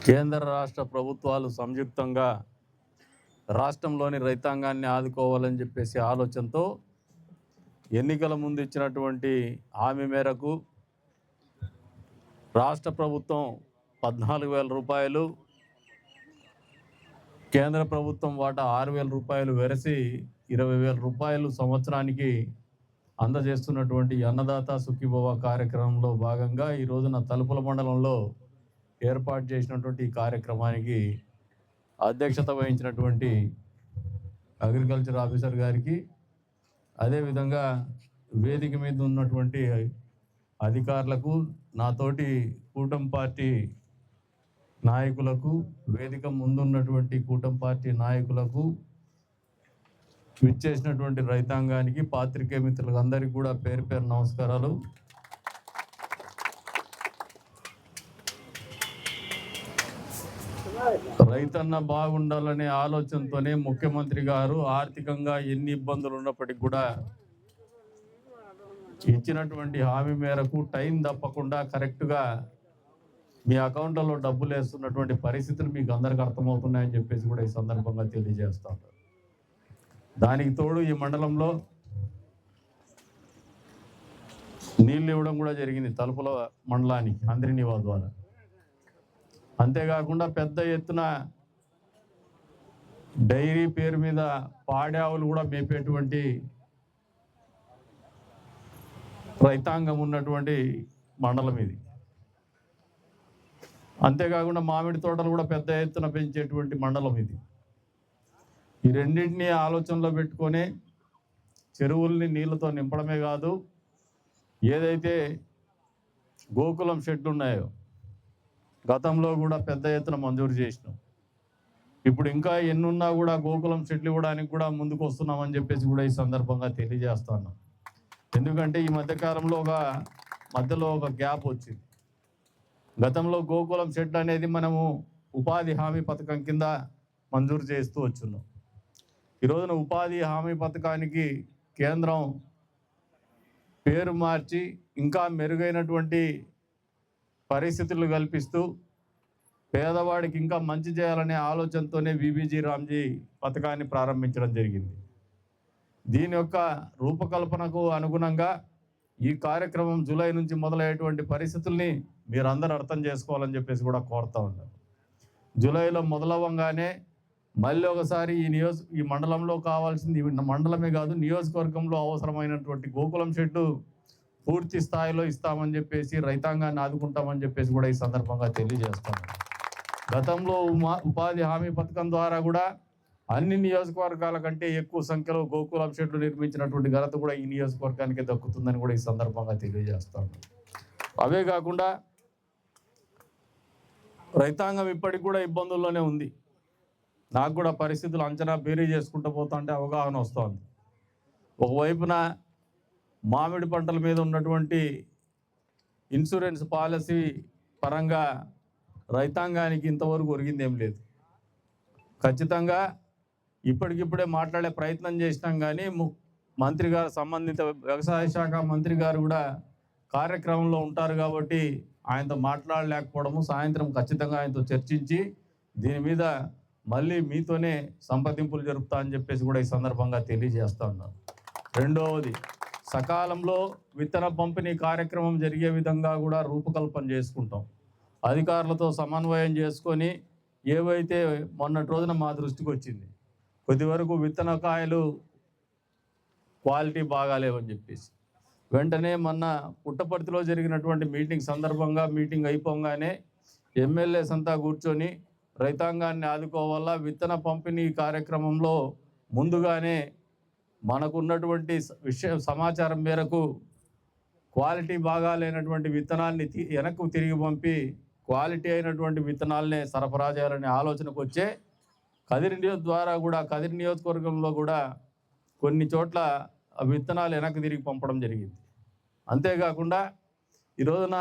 కేంద్ర రాష్ట్ర ప్రభుత్వాలు సంయుక్తంగా రాష్ట్రంలోని రైతాంగాన్ని ఆదుకోవాలని చెప్పేసి ఆలోచనతో ఎన్నికల ముందు ఇచ్చినటువంటి హామీ మేరకు రాష్ట్ర ప్రభుత్వం 14,000 రూపాయలు, కేంద్ర ప్రభుత్వం వాటా 6,000 రూపాయలు వెరసి 20,000 రూపాయలు సంవత్సరానికి అందజేస్తున్నటువంటి అన్నదాత సుఖీభవ కార్యక్రమంలో భాగంగా ఈ రోజున తలుపుల మండలంలో ఏర్పాటు చేసినటువంటి ఈ కార్యక్రమానికి అధ్యక్షత వహించినటువంటి అగ్రికల్చర్ ఆఫీసర్ గారికి, అదేవిధంగా వేదిక మీద ఉన్నటువంటి అధికారులకు, నాతోటి కూటమి పార్టీ నాయకులకు, వేదిక ముందున్నటువంటి కూటమి పార్టీ నాయకులకు, విచ్చేసినటువంటి రైతాంగానికి, పాత్రికేయ మిత్రులకు అందరికీ కూడా పేరు పేరు నమస్కారాలు. రైతన్న బాగుండాలనే ఆలోచనతోనే ముఖ్యమంత్రి గారు ఆర్థికంగా ఎన్ని ఇబ్బందులు ఉన్నప్పటికీ కూడా ఇచ్చినటువంటి హామీ మేరకు టైం తప్పకుండా కరెక్ట్గా మీ అకౌంట్లలో డబ్బులు వేస్తున్నటువంటి పరిస్థితులు మీకు అందరికీ అర్థమవుతున్నాయని చెప్పేసి కూడా ఈ సందర్భంగా తెలియజేస్తాను. దానికి తోడు ఈ మండలంలో నీళ్ళు ఇవ్వడం కూడా జరిగింది తలుపుల మండలానికి అందరినీవా ద్వారా. అంతేకాకుండా పెద్ద ఎత్తున డైరీ పేరు మీద పాడావులు కూడా మేపేటువంటి రైతాంగం ఉన్నటువంటి మండలం ఇది. అంతేకాకుండా మామిడి తోటలు కూడా పెద్ద ఎత్తున పెంచేటువంటి మండలం ఇది. ఈ రెండింటినీ ఆలోచనలో పెట్టుకొని చెరువుల్ని నీళ్ళతో నింపడమే కాదు, ఏదైతే గోకులం షెడ్లు ఉన్నాయో గతంలో కూడా పెద్ద ఎత్తున మంజూరు చేసినాం. ఇప్పుడు ఇంకా ఎన్నున్నా కూడా గోకులం షెడ్లు ఇవ్వడానికి కూడా ముందుకు వస్తున్నామని చెప్పేసి కూడా ఈ సందర్భంగా తెలియజేస్తున్నాం. ఎందుకంటే ఈ మధ్యకాలంలో మధ్యలో ఒక గ్యాప్ వచ్చింది. గతంలో గోకులం షెడ్ అనేది మనము ఉపాధి హామీ పథకం కింద మంజూరు చేస్తూ వచ్చున్నాం. ఈ రోజున ఉపాధి హామీ పథకానికి కేంద్రం పేరు మార్చి ఇంకా మెరుగైనటువంటి పరిస్థితులు కల్పిస్తూ పేదవాడికి ఇంకా మంచి చేయాలనే ఆలోచనతోనే విబిజీ రామ్జీ పథకాన్ని ప్రారంభించడం జరిగింది. దీని యొక్క రూపకల్పనకు అనుగుణంగా ఈ కార్యక్రమం జూలై నుంచి మొదలయ్యేటువంటి పరిస్థితుల్ని మీరందరూ అర్థం చేసుకోవాలని చెప్పేసి కూడా కోరుతా ఉన్నాను. జూలైలో మొదలవ్వగానే మళ్ళీ ఒకసారి ఈ మండలంలో కావాల్సింది, మండలమే కాదు నియోజకవర్గంలో అవసరమైనటువంటి గోకులం షెడ్డు పూర్తి స్థాయిలో ఇస్తామని చెప్పేసి, రైతాంగాన్ని ఆదుకుంటామని చెప్పేసి కూడా ఈ సందర్భంగా తెలియజేస్తాను. గతంలో ఉపాధి హామీ పథకం ద్వారా కూడా అన్ని నియోజకవర్గాల కంటే ఎక్కువ సంఖ్యలో గోకులం షెడ్లు నిర్మించినటువంటి ఘనత కూడా ఈ నియోజకవర్గానికి దక్కుతుందని కూడా ఈ సందర్భంగా తెలియజేస్తాను. అవే కాకుండా రైతాంగం ఇప్పటికి కూడా ఇబ్బందుల్లోనే ఉంది. నాకు కూడా పరిస్థితులు అంచనా బేరీ చేసుకుంటూ పోతుంటే అవగాహన వస్తుంది. ఒకవైపున మామిడి పంటల మీద ఉన్నటువంటి ఇన్సూరెన్స్ పాలసీ పరంగా రైతాంగానికి ఇంతవరకు ఒరిగిందేం లేదు. ఖచ్చితంగా ఇప్పటికిప్పుడే మాట్లాడే ప్రయత్నం చేసినాం, కానీ మంత్రి గారు, సంబంధిత వ్యవసాయ శాఖ మంత్రి గారు కూడా కార్యక్రమంలో ఉంటారు కాబట్టి ఆయనతో మాట్లాడలేకపోవడము. సాయంత్రం ఖచ్చితంగా ఆయనతో చర్చించి దీని మీద మళ్ళీ మీతోనే సంప్రదింపులు జరుపుతా అని చెప్పేసి కూడా ఈ సందర్భంగా తెలియజేస్తా ఉన్నాను. రెండవది, సకాలంలో విత్తన పంపిణీ కార్యక్రమం జరిగే విధంగా కూడా రూపకల్పన చేసుకుంటాం. అధికారులతో సమన్వయం చేసుకొని, ఏవైతే మొన్నటి రోజున మా దృష్టికి వచ్చింది, కొద్ది వరకు విత్తనకాయలు క్వాలిటీ బాగాలేవని చెప్పేసి వెంటనే మొన్న పుట్టపర్తిలో జరిగినటువంటి మీటింగ్ సందర్భంగా మీటింగ్ అయిపోగానే ఎమ్మెల్యేస్ అంతా కూర్చొని రైతాంగాన్ని ఆదుకోవాలా, విత్తన పంపిణీ కార్యక్రమంలో ముందుగానే మనకున్నటువంటి సమాచారం మేరకు క్వాలిటీ బాగాలేనటువంటి విత్తనాల్ని వెనక్కు తిరిగి పంపి క్వాలిటీ అయినటువంటి విత్తనాలనే సరఫరా చేయాలనే ఆలోచనకు వచ్చే కదిరి నియోజకవర్గంలో కూడా కొన్ని చోట్ల విత్తనాలు వెనక్కి తిరిగి పంపడం జరిగింది. అంతేకాకుండా ఈ రోజున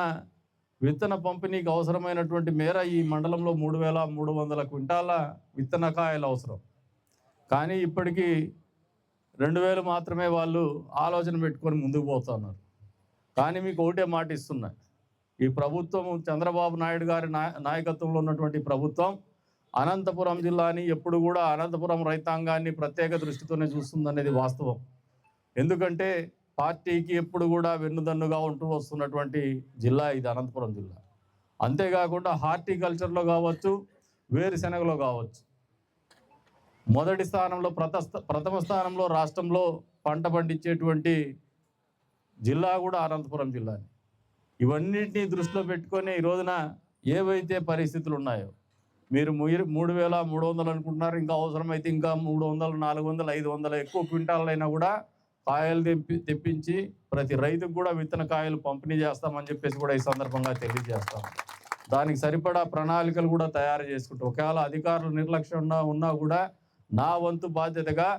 విత్తన పంపిణీకి అవసరమైనటువంటి మేర ఈ మండలంలో 3,300 క్వింటాల విత్తనకాయలు అవసరం. కానీ ఇప్పటికీ 2,000 మాత్రమే వాళ్ళు ఆలోచన పెట్టుకొని ముందుకు పోతున్నారు. కానీ మీకు ఒకటే మాట ఇస్తున్నా, ఈ ప్రభుత్వం చంద్రబాబు నాయుడు గారి నాయకత్వంలో ఉన్నటువంటి ప్రభుత్వం అనంతపురం జిల్లాని ఎప్పుడు కూడా అనంతపురం రైతాంగాన్ని ప్రత్యేక దృష్టితోనే చూస్తుందనేది వాస్తవం. ఎందుకంటే పార్టీకి ఎప్పుడు కూడా వెన్నుదన్నుగా ఉంటూ వస్తున్నటువంటి జిల్లా ఇది అనంతపురం జిల్లా. అంతేకాకుండా హార్టికల్చర్లో కావచ్చు, వేరుశెనగలో కావచ్చు మొదటి స్థానంలో ప్రథమ స్థానంలో రాష్ట్రంలో పంట పండించేటువంటి జిల్లా కూడా అనంతపురం జిల్లాని. ఇవన్నింటినీ దృష్టిలో పెట్టుకొని ఈ రోజున ఏవైతే పరిస్థితులు ఉన్నాయో మీరు 3,300 అనుకుంటున్నారు, ఇంకా అవసరమైతే ఇంకా 300, 400, 500 ఎక్కువ క్వింటాలైనా కూడా కాయలు తెప్పించి ప్రతి రైతుకు కూడా విత్తన కాయలు పంపిణీ చేస్తామని చెప్పేసి కూడా ఈ సందర్భంగా తెలియజేస్తాం. దానికి సరిపడా ప్రణాళికలు కూడా తయారు చేసుకుంటాం. ఒకవేళ అధికారులు నిర్లక్ష్యం ఉన్నా కూడా నా వంతు బాధ్యతగా,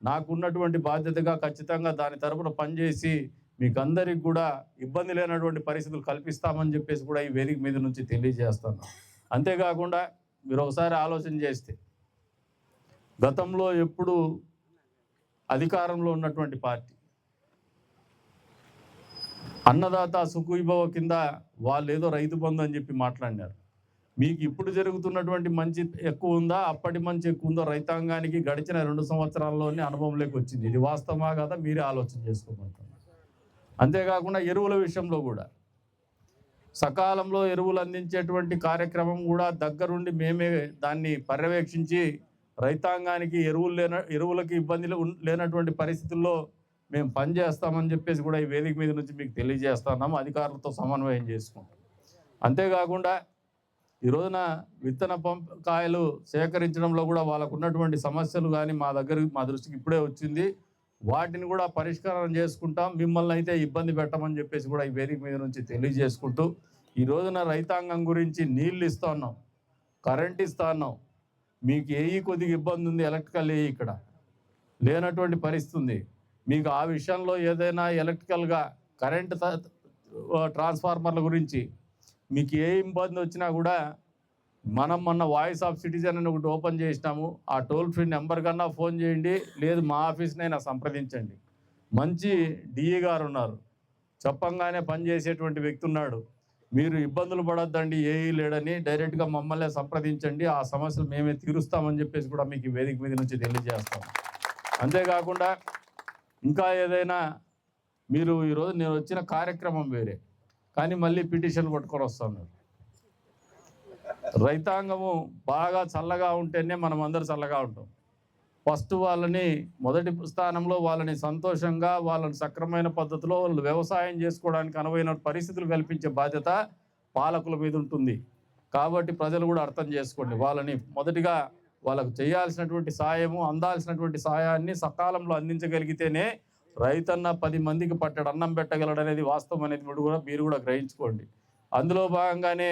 నాకున్నటువంటి బాధ్యతగా ఖచ్చితంగా దాని తరపున పనిచేసి మీకు అందరికి కూడా ఇబ్బంది లేనటువంటి పరిస్థితులు కల్పిస్తామని చెప్పేసి కూడా ఈ వేదిక మీద నుంచి తెలియజేస్తాను. అంతేకాకుండా మీరు ఒకసారి ఆలోచన చేస్తే గతంలో ఎప్పుడు అధికారంలో ఉన్నటువంటి పార్టీ అన్నదాత సుఖీభవ కింద వాళ్ళు ఏదో రైతు బంధు అని చెప్పి మాట్లాడినారు. మీకు ఇప్పుడు జరుగుతున్నటువంటి మంచి ఎక్కువ ఉందా, అప్పటి మంచి ఎక్కువ ఉందో రైతాంగానికి గడిచిన 2 సంవత్సరాల్లోనే అనుభవంలోకి వచ్చింది. ఇది వాస్తవమా కదా మీరే ఆలోచన చేసుకోమంటారు. అంతేకాకుండా ఎరువుల విషయంలో కూడా సకాలంలో ఎరువులు అందించేటువంటి కార్యక్రమం కూడా దగ్గరుండి మేమే దాన్ని పర్యవేక్షించి రైతాంగానికి ఎరువులకి ఇబ్బందులు లేనటువంటి పరిస్థితుల్లో మేము పనిచేస్తామని చెప్పేసి కూడా ఈ వేదిక మీద నుంచి మీకు తెలియజేస్తున్నాము. అధికారులతో సమన్వయం చేసుకుంటాం. అంతేకాకుండా ఈ రోజున విత్తన కాయలు సేకరించడంలో కూడా వాళ్ళకు ఉన్నటువంటి సమస్యలు కానీ మా దృష్టికి ఇప్పుడే వచ్చింది. వాటిని కూడా పరిష్కారం చేసుకుంటాం. మిమ్మల్ని అయితే ఇబ్బంది పెట్టమని చెప్పేసి కూడా ఈ వేదిక మీద నుంచి తెలియజేసుకుంటూ ఈ రోజున రైతాంగం గురించి నీళ్ళు ఇస్తా ఉన్నాం, కరెంట్ ఇస్తా ఉన్నాం. మీకు కొద్దిగా ఇబ్బంది ఉంది, ఎలక్ట్రికల్ ఇక్కడ లేనటువంటి పరిస్థితి ఉంది. మీకు ఆ విషయంలో ఏదైనా ఎలక్ట్రికల్గా కరెంట్ ట్రాన్స్ఫార్మర్ల గురించి మీకు ఇబ్బంది వచ్చినా కూడా మనం మొన్న వాయిస్ ఆఫ్ సిటిజన్ అని ఒకటి ఓపెన్ చేసినాము. ఆ టోల్ ఫ్రీ నెంబర్ కన్నా ఫోన్ చేయండి, లేదు మా ఆఫీస్నైనా సంప్రదించండి. మంచి డిఈ గారు ఉన్నారు, చెప్పంగానే పనిచేసేటువంటి వ్యక్తి ఉన్నాడు. మీరు ఇబ్బందులు పడొద్దండి, లేడని డైరెక్ట్గా మమ్మల్ని సంప్రదించండి, ఆ సమస్యలు మేమే తీరుస్తామని చెప్పేసి కూడా మీకు వేదిక మీద నుంచి తెలియజేస్తాం. అంతేకాకుండా ఇంకా ఏదైనా మీరు ఈరోజు నేను వచ్చిన కార్యక్రమం వేరే, కానీ మళ్ళీ పిటిషన్లు పట్టుకొని వస్తున్నారు. రైతాంగము బాగా చల్లగా ఉంటేనే మనం అందరూ చల్లగా ఉంటాం. ఫస్ట్ వాళ్ళని మొదటి స్థానంలో వాళ్ళని సంతోషంగా వాళ్ళని సక్రమైన పద్ధతిలో వాళ్ళు వ్యవసాయం చేసుకోవడానికి అనువైన పరిస్థితులు కల్పించే బాధ్యత పాలకుల మీద ఉంటుంది. కాబట్టి ప్రజలు కూడా అర్థం చేసుకోండి. వాళ్ళని మొదటిగా వాళ్ళకు చేయాల్సినటువంటి సాయము, అందాల్సినటువంటి సాయాన్ని సకాలంలో అందించగలిగితేనే రైతన్న 10 మందికి పట్టడు అన్నం పెట్టగలడనేది వాస్తవం అనేది మీరు కూడా గ్రహించుకోండి. అందులో భాగంగానే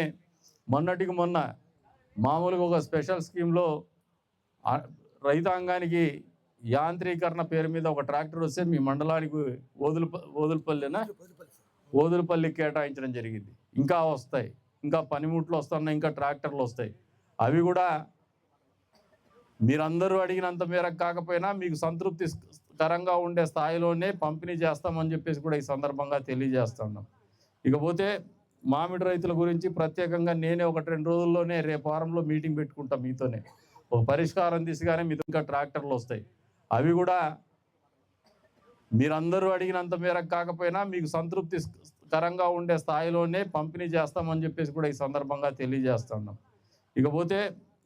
మొన్నటికి మొన్న మామూలుగా ఒక స్పెషల్ స్కీమ్లో రైతాంగానికి యాంత్రీకరణ పేరు మీద ఒక ట్రాక్టర్ వస్తే మీ మండలానికి ఓదులపల్లి కేటాయించడం జరిగింది. ఇంకా వస్తాయి, ఇంకా పనిముట్లు వస్తున్నాయి, ఇంకా ట్రాక్టర్లు వస్తాయి. అవి కూడా మీరందరూ అడిగినంత మేరకు కాకపోయినా మీకు సంతృప్తికరంగా ఉండే స్థాయిలోనే పంపిణీ చేస్తామని చెప్పేసి కూడా ఈ సందర్భంగా తెలియజేస్తున్నాం. ఇకపోతే మామిడి రైతుల గురించి ప్రత్యేకంగా నేనే 1-2 రోజుల్లోనే రేపు వారంలో మీటింగ్ పెట్టుకుంటాం మీతోనే. ఒక పరిష్కారం దిశగానే మీతో ఇంకా ట్రాక్టర్లు వస్తాయి. అవి కూడా మీరందరూ అడిగినంత మేరకు కాకపోయినా మీకు సంతృప్తికరంగా ఉండే స్థాయిలోనే పంపిణీ చేస్తామని చెప్పేసి కూడా ఈ సందర్భంగా తెలియజేస్తున్నాం. ఇకపోతే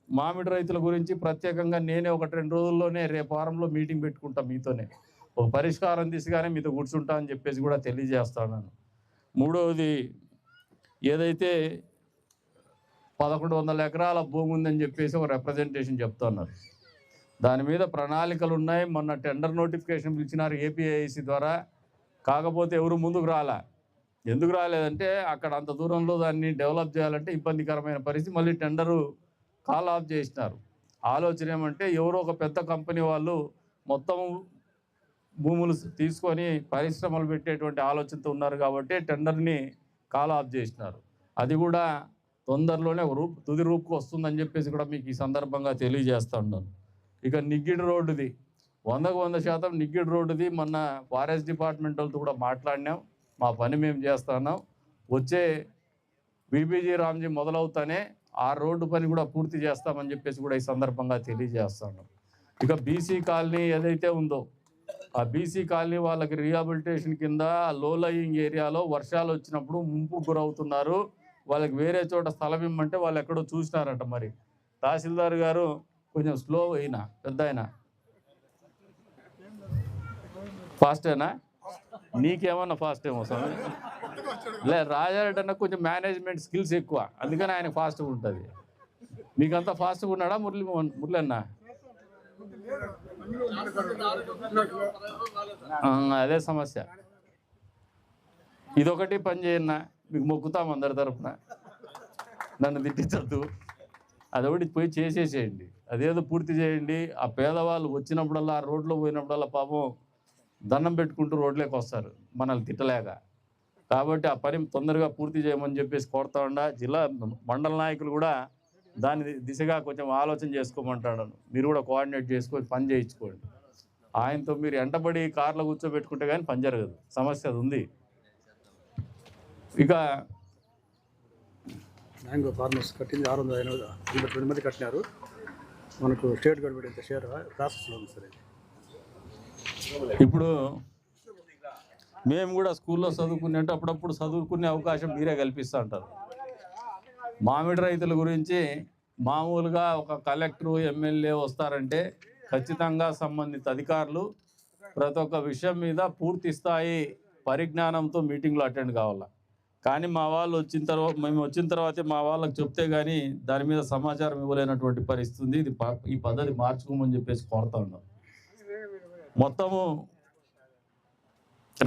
మామిడి రైతుల గురించి ప్రత్యేకంగా నేనే 1-2 రోజుల్లోనే రేపు వారంలో మీటింగ్ పెట్టుకుంటాం మీతోనే. ఒక పరిష్కారం దిశగానే మీతో కూర్చుంటా అని చెప్పేసి కూడా తెలియజేస్తున్నాను. మూడవది, ఏదైతే 1100 ఎకరాల భూమి ఉందని చెప్పేసి ఒక రిప్రజెంటేషన్ చెప్తున్నారు. దాని మీద ప్రణాళికలు ఉన్నాయి. మొన్న టెండర్ నోటిఫికేషన్ పిలిచినారు ఏపీఐసి ద్వారా. కాకపోతే ఎవరు ముందుకు ఎందుకు రాలేదంటే అక్కడ అంత దూరంలో దాన్ని డెవలప్ చేయాలంటే ఇబ్బందికరమైన పరిస్థితి. మళ్ళీ టెండరు కాల్ ఆఫ్ చేసినారు. ఆలోచన ఏమంటే ఎవరో ఒక పెద్ద కంపెనీ వాళ్ళు మొత్తం భూములు తీసుకొని పరిశ్రమలు పెట్టేటువంటి ఆలోచనతో ఉన్నారు కాబట్టి టెండర్ని కాల్ ఆఫ్ చేసినారు. అది కూడా తొందరలోనే తుది రూపుకు వస్తుందని చెప్పేసి కూడా మీకు ఈ సందర్భంగా తెలియజేస్తూ ఉన్నాను. ఇక నిగ్గిడి రోడ్డుది 100% నిగ్గిడి రోడ్డుది మొన్న ఫారెస్ట్ డిపార్ట్మెంట్ వాళ్ళతో కూడా మాట్లాడినాం. మా పని మేము చేస్తున్నాం. వచ్చే బీబీజీ రామ్జీ మొదలవుతానే ఆ రోడ్డు పని కూడా పూర్తి చేస్తామని చెప్పేసి కూడా ఈ సందర్భంగా తెలియజేస్తాను. ఇక బీసీ కాలనీ ఏదైతే ఉందో ఆ బీసీ కాలనీ వాళ్ళకి రీహాబిలిటేషన్ కింద లో లయింగ్ ఏరియాలో వర్షాలు వచ్చినప్పుడు ముంపు గురవుతున్నారు, వాళ్ళకి వేరే చోట స్థలం ఇమ్మంటే వాళ్ళు ఎక్కడో చూసినారంట. మరి తహసీల్దార్ గారు కొంచెం స్లో అయినా పెద్ద అయినా ఫాస్ట్ అయినా నీకేమన్నా ఫాస్ట్ ఏమో స్వామి. రాజారెడ్డి అన్న కొంచెం మేనేజ్మెంట్ స్కిల్స్ ఎక్కువ, అందుకని ఆయన ఫాస్ట్గా ఉంటుంది. మీకంతా ఫాస్ట్గా ఉన్నాడా మురళి అన్న? అదే సమస్య. ఇదొకటి పని చేయన్నా, మీకు మొక్కుతాం అందరి తరఫున, నన్ను తిట్టించద్దు. అదొకటి పోయి చేసేసేయండి, అదేదో పూర్తి చేయండి. ఆ పేదవాళ్ళు వచ్చినప్పుడల్లా ఆ రోడ్లో పోయినప్పుడల్లా పాపం దండం పెట్టుకుంటూ రోడ్లోకి వస్తారు మనల్ని తిట్టలేక. కాబట్టి ఆ పని తొందరగా పూర్తి చేయమని చెప్పేసి కోరుతా ఉండా. జిల్లా మండల నాయకులు కూడా దాని దిశగా కొంచెం ఆలోచన చేసుకోమంటాడు. మీరు కూడా కోఆర్డినేట్ చేసుకొని పని చేయించుకోండి. ఆయనతో మీరు ఎంటబడి కార్లో కూర్చోబెట్టుకుంటే కానీ పని జరగదు, సమస్య అది ఉంది. ఇక మ్యాంగో ఫార్మర్స్ కట్టింది 682 మంది కట్టినారు. మనకు స్టేట్ గవర్నమెంట్ ఎంత షేర్ ప్రాసెస్లో ఉంది సార్. ఇప్పుడు మేము కూడా స్కూల్లో చదువుకునేట్టు అప్పుడప్పుడు చదువుకునే అవకాశం మీరే కల్పిస్తూ ఉంటారు. మామిడి రైతుల గురించి మామూలుగా ఒక కలెక్టరు ఎమ్మెల్యే వస్తారంటే ఖచ్చితంగా సంబంధిత అధికారులు ప్రతి ఒక్క విషయం మీద పూర్తి స్థాయి పరిజ్ఞానంతో మీటింగ్లో అటెండ్ కావాలి. కానీ మా వాళ్ళు మేము వచ్చిన తర్వాతే మా వాళ్ళకి చెప్తే కానీ దాని మీద సమాచారం ఇవ్వలేనటువంటి పరిస్థితి ఉంది. ఈ పద్ధతి మార్చుకోమని చెప్పేసి కోరుతా ఉన్నాం. మొత్తము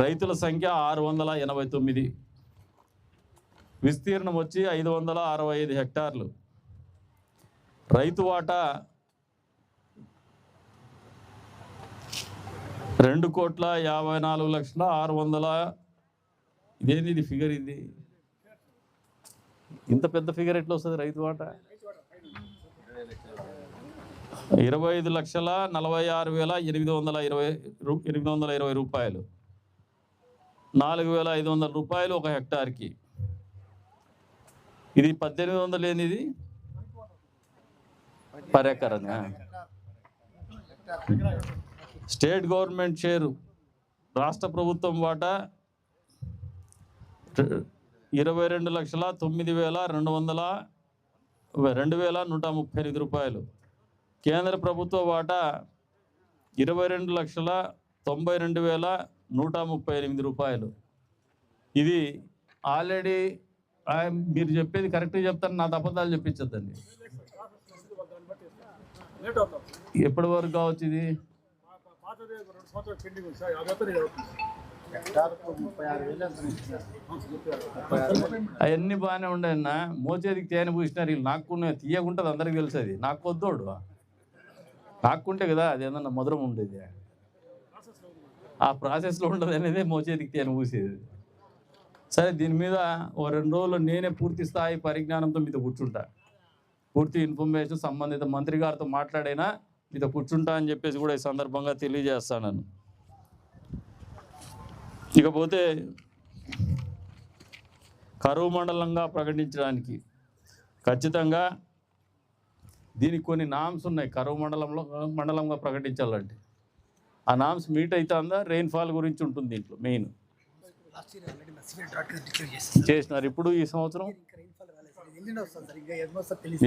రైతుల సంఖ్య 689, విస్తీర్ణం వచ్చి 565 హెక్టార్లు. రైతు వాటా 2,54,600,000. ఇదేంది ఇది ఫిగర్? ఇది ఇంత పెద్ద ఫిగర్ ఎట్లా వస్తుంది రైతు వాటా? 25,46,820 రూపాయలు, 4,500 రూపాయలు ఒక హెక్టార్కి. ఇది 1,800 ఏంది ఇది పర్ ఎకర్ అని. స్టేట్ గవర్నమెంట్ షేరు రాష్ట్ర ప్రభుత్వం వాటా 22,09,238 రూపాయలు. కేంద్ర ప్రభుత్వ వాటా 22,92,138 రూపాయలు. ఇది ఆల్రెడీ మీరు చెప్పేది కరెక్ట్గా చెప్తాను, నా అబద్ధాలు చెప్పించద్దండి. ఎప్పటి వరకు కావచ్చు ఇది? అవన్నీ బాగానే ఉండేనా? మోచేదికి తేనె పూసినారు వీళ్ళు. నాకునే తీయకుంటుంది, అందరికి తెలుసు. అది నాకు వద్దోడు, నాకుంటే కదా అది ఏదన్నా మధురం ఉండేది. ఆ ప్రాసెస్లో ఉండదు అనేది మోచేదికి తేనె పూసేది. సరే, దీని మీద ఓ 2 రోజులు నేనే పూర్తి స్థాయి పరిజ్ఞానంతో మీతో కూర్చుంటా, పూర్తి ఇన్ఫర్మేషన్ సంబంధిత మంత్రి గారితో మాట్లాడైనా మీతో కూర్చుంటా అని చెప్పేసి కూడా ఈ సందర్భంగా తెలియజేస్తాను. ఇకపోతే కరువు మండలంగా ప్రకటించడానికి ఖచ్చితంగా దీనికి కొన్ని నామ్స్ ఉన్నాయి. కరువు మండలంగా ప్రకటించాలంటే ఆ నామ్స్ మీట్ అవుతుందా? రెయిన్ఫాల్ గురించి ఉంటుంది దీంట్లో మెయిన్. చేసినారు ఇప్పుడు ఈ సంవత్సరం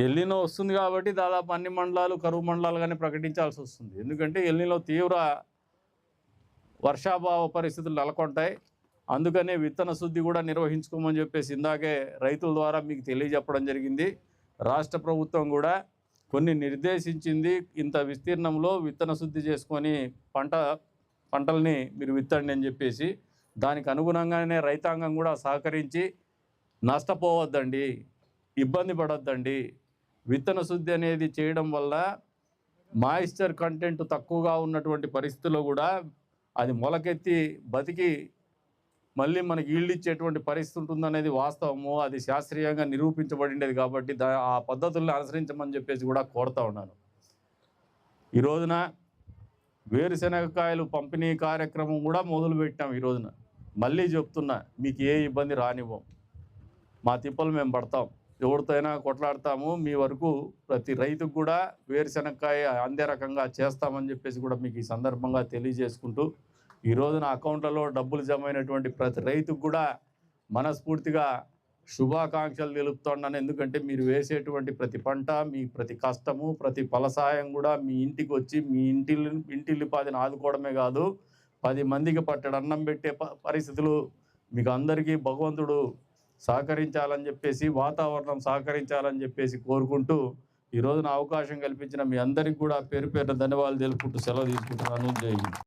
ఎల్లినో వస్తుంది కాబట్టి దాదాపు అన్ని మండలాలు కరువు మండలాలుగానే ప్రకటించాల్సి వస్తుంది. ఎందుకంటే ఎల్లినో తీవ్ర వర్షాభావ పరిస్థితులు నెలకొంటాయి. అందుకనే విత్తన శుద్ధి కూడా నిర్వహించుకోమని చెప్పేసి ఇందాకే రైతుల ద్వారా మీకు తెలియజెప్పడం జరిగింది. రాష్ట్ర ప్రభుత్వం కూడా కొన్ని నిర్దేశించింది. ఇంత విస్తీర్ణంలో విత్తన శుద్ధి చేసుకొని పంటల్ని మీరు విత్తండి అని చెప్పేసి. దానికి అనుగుణంగానే రైతాంగం కూడా సహకరించి నష్టపోవద్దండి, ఇబ్బంది పడొద్దండి. విత్తన శుద్ధి అనేది చేయడం వల్ల మాయిశ్చర్ కంటెంట్ తక్కువగా ఉన్నటువంటి పరిస్థితుల్లో కూడా అది మొలకెత్తి బతికి మళ్ళీ మనకి ఈల్డ్ ఇచ్చేటువంటి పరిస్థితి ఉంటుందనేది వాస్తవము. అది శాస్త్రీయంగా నిరూపించబడింది కాబట్టి ఆ పద్ధతుల్ని అనుసరించమని చెప్పేసి కూడా కోరుతా ఉన్నాను. ఈ రోజున వేరుశనగకాయలు పంపిణీ కార్యక్రమం కూడా మొదలుపెట్టాం. ఈ రోజున మళ్ళీ చెప్తున్నా, మీకు ఏ ఇబ్బంది రానివ్వం. మా తిప్పలు మేము పడతాం, ఎవరితో అయినా కొట్లాడతాము. మీ వరకు ప్రతి రైతుకు కూడా వేరుశెనక్కాయ అందే రకంగా చేస్తామని చెప్పేసి కూడా మీకు ఈ సందర్భంగా తెలియజేసుకుంటూ, ఈరోజు నా అకౌంట్లలో డబ్బులు జమ అయినటువంటి ప్రతి రైతుకు కూడా మనస్ఫూర్తిగా శుభాకాంక్షలు తెలుపుతున్నాను. ఎందుకంటే మీరు వేసేటువంటి ప్రతి పంట, మీ ప్రతి కష్టము, ప్రతి ఫలసాయం కూడా మీ ఇంటికి వచ్చి మీ ఇంటిల్లిపాదిని ఆదుకోవడమే కాదు, 10 మందికి పట్టెడు అన్నం పెట్టే పరిస్థితులు మీకు అందరికీ భగవంతుడు సహకరించాలని చెప్పేసి, వాతావరణం సహకరించాలని చెప్పేసి కోరుకుంటూ, ఈరోజు నా అవకాశం కల్పించిన మీ అందరికీ కూడా పేరు పేరున ధన్యవాదాలు తెలుపుకుంటూ సెలవు తీసుకుంటున్నాను. జై హింద్.